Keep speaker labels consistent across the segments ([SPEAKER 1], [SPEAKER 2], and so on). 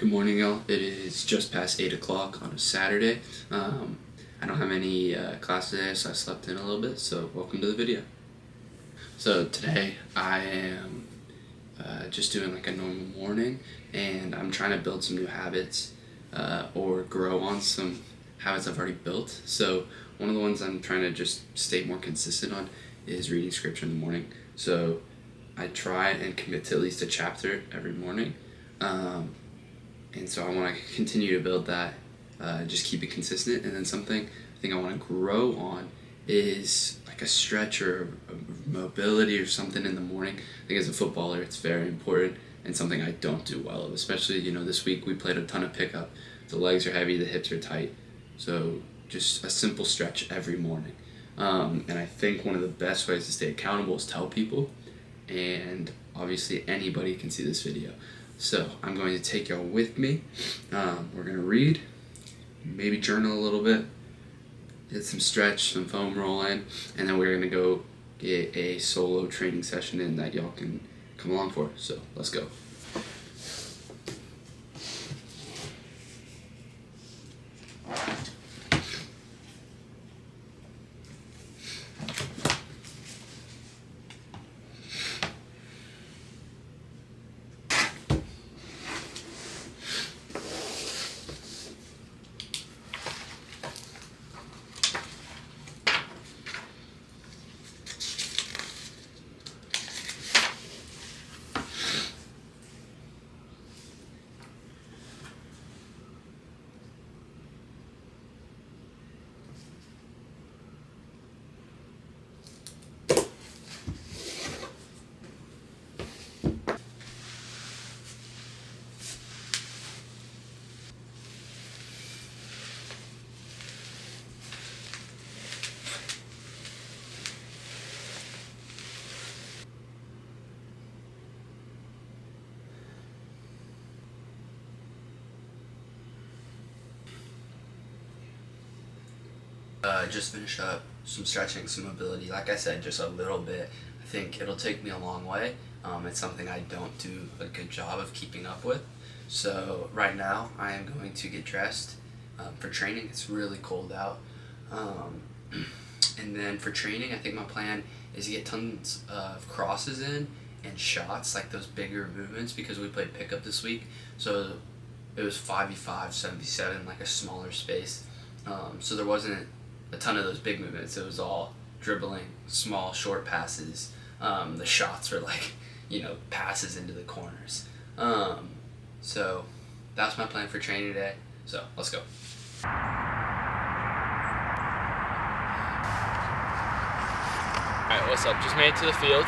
[SPEAKER 1] Good morning, y'all. It is just past 8 o'clock on a Saturday. I don't have any class today, so I slept in a little bit, so welcome to the video. So today I am just doing like a normal morning, and I'm trying to build some new habits or grow on some habits I've already built. So one of the ones I'm trying to just stay more consistent on is reading scripture in the morning. So I try and commit to at least a chapter every morning. And so I want to continue to build that, just keep it consistent. And then something I think I want to grow on is like a stretch or a mobility or something in the morning. I think as a footballer it's very important and something I don't do well of, especially, this week we played a ton of pickup. The legs are heavy, the hips are tight. So just a simple stretch every morning. And I think one of the best ways to stay accountable is tell people, and obviously anybody can see this video. So I'm going to take y'all with me. We're going to read, maybe journal a little bit, get some stretch, some foam rolling, and then we're going to go get a solo training session in that y'all can come along for. So let's go. Just finished up some stretching, some mobility. Like I said, just a little bit. I think it'll take me a long way. It's something I don't do a good job of keeping up with. So right now I am going to get dressed for training. It's really cold out. And then for training, I think my plan is to get tons of crosses in and shots, like those bigger movements, because we played pickup this week. So it was 5v5, 7v7, like a smaller space. So there wasn't a ton of those big movements. It was all dribbling, small, short passes. The shots were like, passes into the corners. So that's my plan for training today. So let's go. Alright, what's up? Just made it to the field.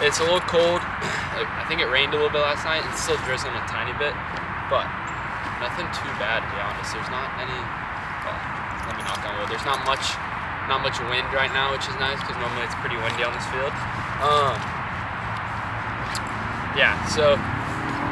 [SPEAKER 1] It's a little cold. I think it rained a little bit last night. It's still drizzling a tiny bit, but nothing too bad, to be honest. There's not any, let me knock on wood. There's not much wind right now, which is nice because normally it's pretty windy on this field. Yeah, so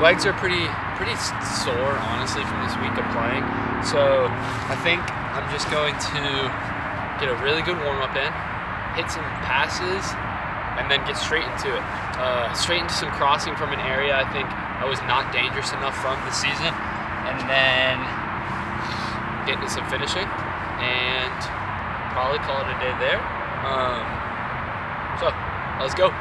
[SPEAKER 1] legs are pretty sore, honestly, from this week of playing. So I think I'm just going to get a really good warm up in, hit some passes, and then get straight into it. Straight into some crossing from an area I think I was not dangerous enough from this season, and then get into some finishing, and probably call it a day there. So let's go.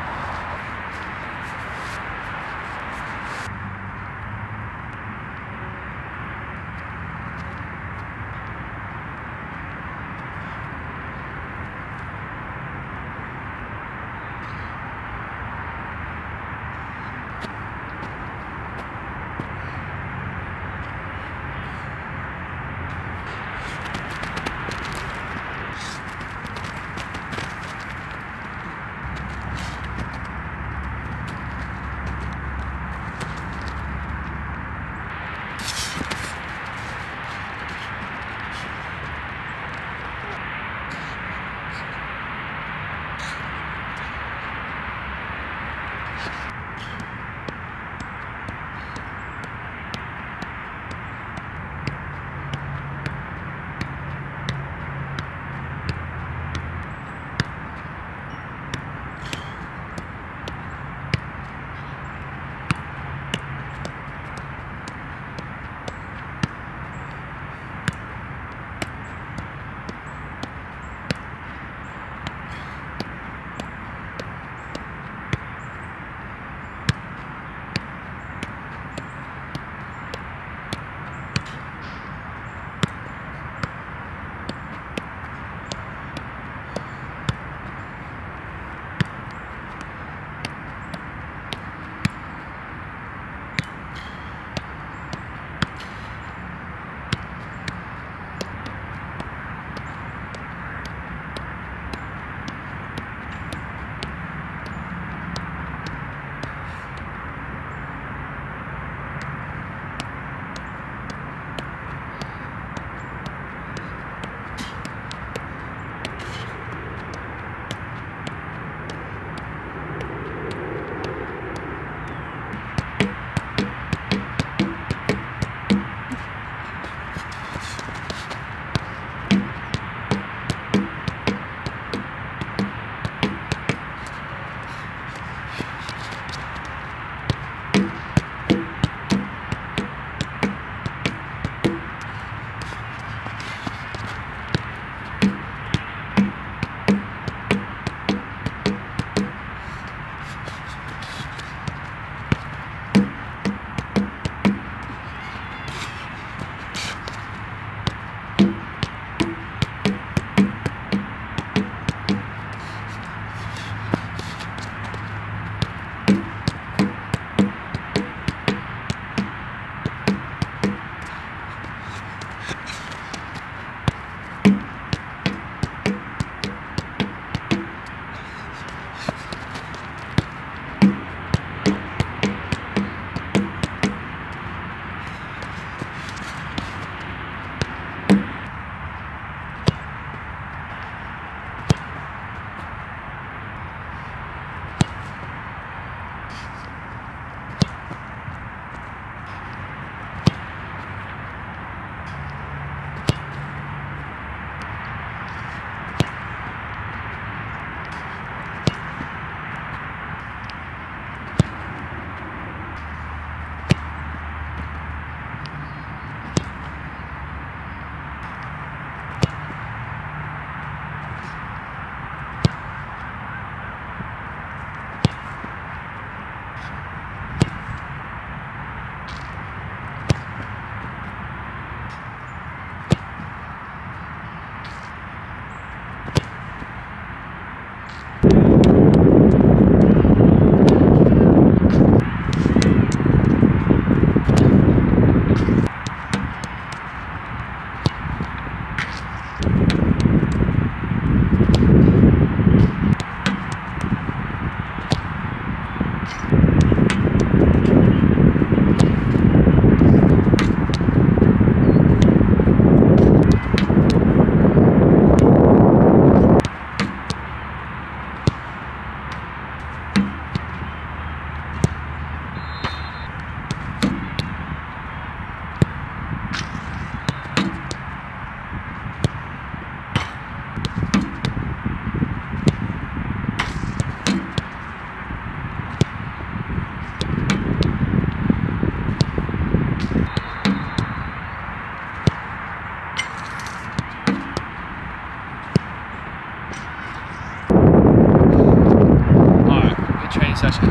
[SPEAKER 1] session.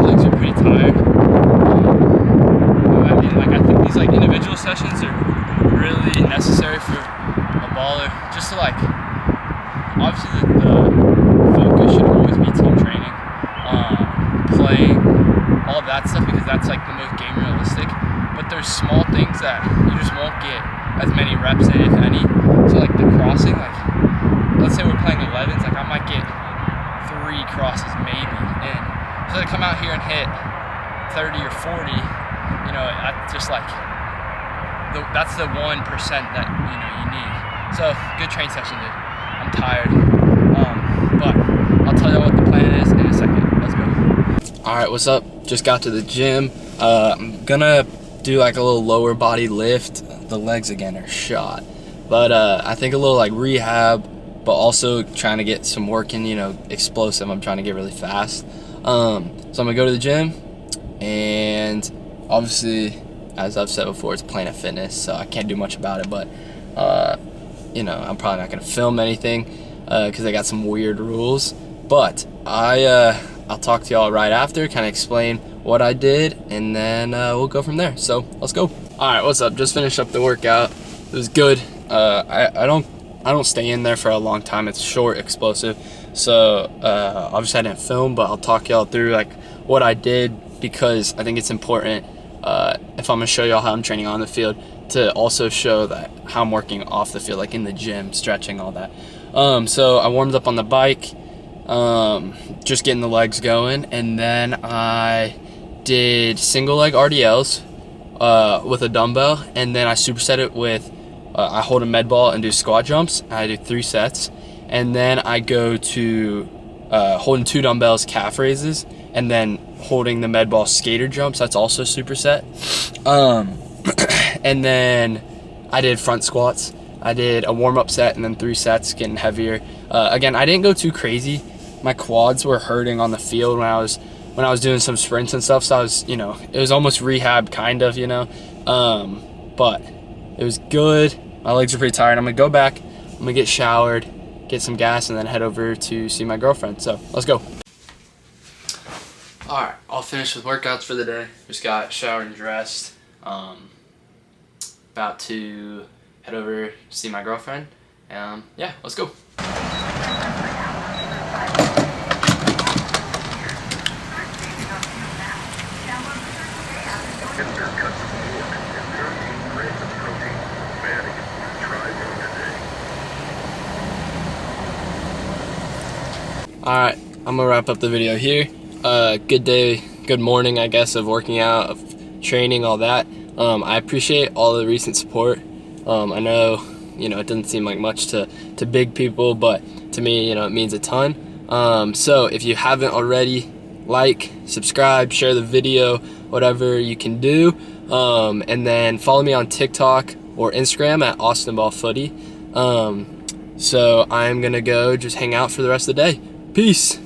[SPEAKER 1] Legs are pretty tired. I mean, like, I think these like individual sessions are really necessary for a baller, just to like, obviously the focus should always be team training, playing, all that stuff, because that's like the most game realistic. But there's small things that you just won't get as many reps in, if any. So like the crossing, like let's say we're playing 11s, like I might get 3 crosses maybe in. So to come out here and hit 30 or 40, you know, I just like, that's the 1% that, you know, you need. So good train session, dude. I'm tired, but I'll tell you what the plan is in a second. Let's go. All right, what's up? Just got to the gym. I'm gonna do like a little lower body lift. The legs again are shot, but I think a little like rehab, but also trying to get some work in, you know, explosive. I'm trying to get really fast. So I'm gonna go to the gym, and obviously, as I've said before, it's Planet Fitness, so I can't do much about it, but you know, I'm probably not gonna film anything because I got some weird rules. But I'll talk to y'all right after, kind of explain what I did, and then we'll go from there. So let's go. All right, what's up? Just finished up the workout. It was good. I don't stay in there for a long time. It's short, explosive. So obviously I didn't film, but I'll talk y'all through like what I did, because I think it's important if I'm gonna show y'all how I'm training on the field, to also show that how I'm working off the field, like in the gym, stretching, all that. So I warmed up on the bike, just getting the legs going, and then I did single leg RDLs with a dumbbell, and then I superset it with I hold a med ball and do squat jumps. I do 3 sets, and then I go to holding 2 dumbbells calf raises, and then holding the med ball skater jumps. That's also superset. And then I did front squats. I did a warm-up set and then 3 sets, getting heavier. Again, I didn't go too crazy. My quads were hurting on the field when I was doing some sprints and stuff, so I was, you know, it was almost rehab kind of, you know. But it was good. My legs are pretty tired. I'm gonna go back, I'm gonna get showered, get some gas, and then head over to see my girlfriend. So let's go. All right, all finished with workouts for the day. Just got showered and dressed. About to head over to see my girlfriend. Yeah, let's go. Alright, I'm gonna wrap up the video here. Good day, good morning, I guess, of working out, of training, all that. I appreciate all the recent support. I know, you know, it doesn't seem like much to big people, but to me, you know, it means a ton. So if you haven't already, like, subscribe, share the video, whatever you can do. And then follow me on TikTok or Instagram at AustinBallFooty. So I'm gonna go just hang out for the rest of the day. Peace.